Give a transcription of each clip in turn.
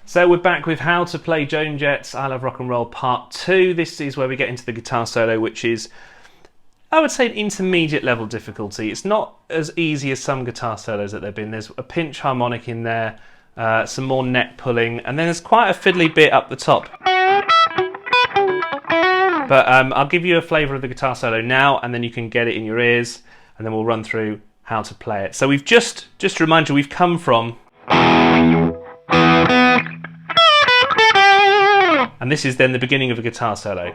So we're back with how to play Joan Jett's I Love Rock and Roll Part 2. This is where we get into the guitar solo, which is, I would say, an intermediate level difficulty. It's not as easy as some guitar solos that there have been. There's a pinch harmonic in there, some more neck pulling, and then there's quite a fiddly bit up the top. But I'll give you a flavour of the guitar solo now, and then you can get it in your ears, and then we'll run through how to play it. So we've just to remind you, we've come from... And this is then the beginning of a guitar solo.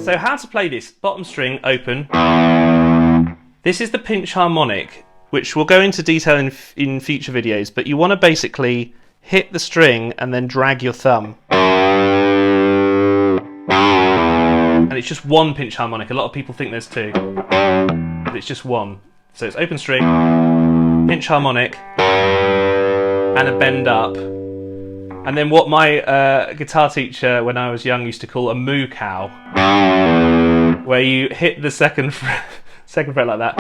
So how to play this? Bottom string open. This is the pinch harmonic, which we'll go into detail in future videos, but you want to basically hit the string and then drag your thumb. And it's just one pinch harmonic. A lot of people think there's two, but it's just one. So it's open string, pinch harmonic, and a bend up. And then what my guitar teacher when I was young used to call a moo cow, where you hit the second fret like that.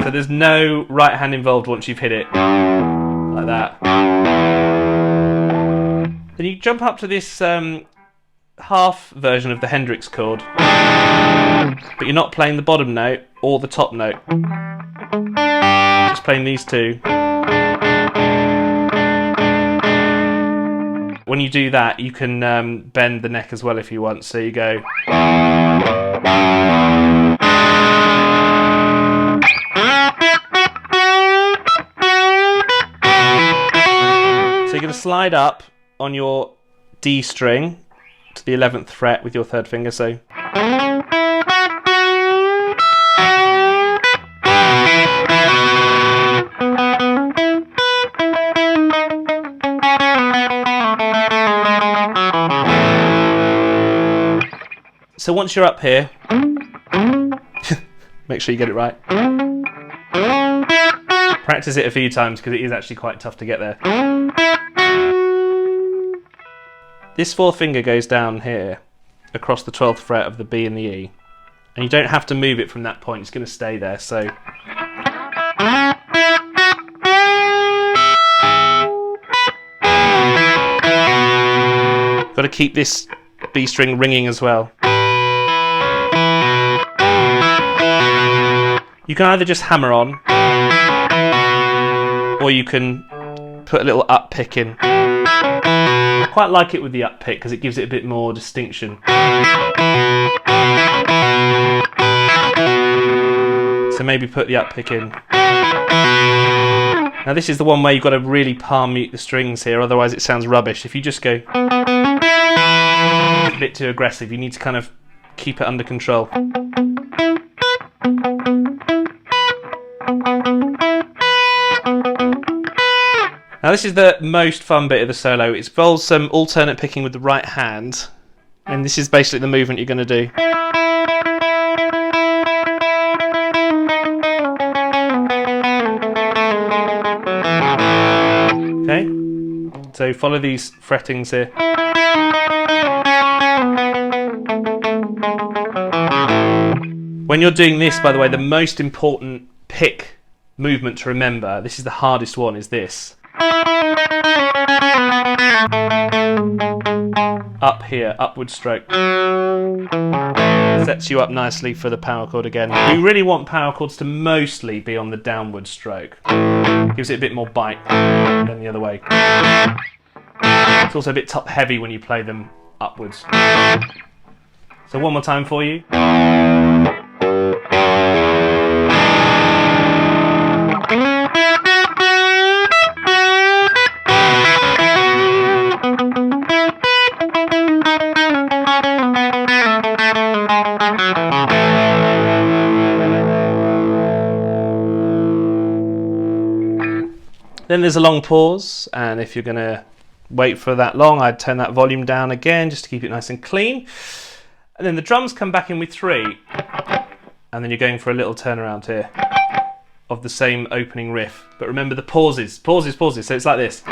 So there's no right hand involved once you've hit it, like that. Then you jump up to this half version of the Hendrix chord, but you're not playing the bottom note or the top note. Just playing these two. When you do that, you can bend the neck as well if you want. So you go... So you're going to slide up on your D string to the 11th fret with your third finger, so... So once you're up here, make sure you get it right. Practice it a few times because it is actually quite tough to get there. This fourth finger goes down here across the 12th fret of the B and the E, and you don't have to move it from that point, it's going to stay there. So got to keep this B string ringing as well. You can either just hammer on, or you can put a little up pick in. I quite like it with the up pick because it gives it a bit more distinction. So maybe put the up pick in. Now this is the one where you've got to really palm mute the strings here, otherwise it sounds rubbish. If you just go... It's a bit too aggressive, you need to kind of keep it under control. Now this is the most fun bit of the solo. It involves some alternate picking with the right hand, and this is basically the movement you're going to do. Okay, so follow these frettings here. When you're doing this, by the way, the most important pick movement to remember, this is the hardest one, is this. Up here, upward stroke. Sets you up nicely for the power chord again. We really want power chords to mostly be on the downward stroke. Gives it a bit more bite than the other way. It's also a bit top heavy when you play them upwards. So one more time for you. Then there's a long pause, and if you're going to wait for that long, I'd turn that volume down again just to keep it nice and clean. And then the drums come back in with 3, and then you're going for a little turnaround here. of the same opening riff. But remember the pauses, pauses, pauses. So it's like this.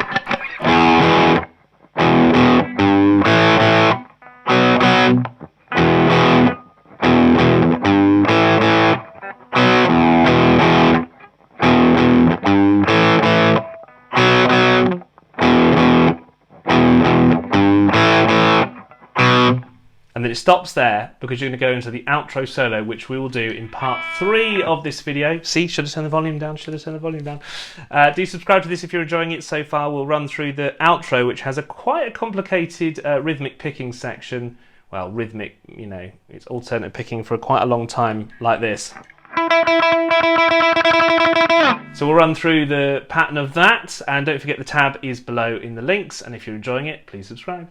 And then it stops there because you're going to go into the outro solo, which we will do in part 3 of this video. See, should have turned the volume down, should have turned the volume down. Do subscribe to this if you're enjoying it so far. We'll run through the outro, which has quite a complicated rhythmic picking section. Well, rhythmic, you know, it's alternate picking for quite a long time like this. So we'll run through the pattern of that, and don't forget the tab is below in the links, and if you're enjoying it, please subscribe.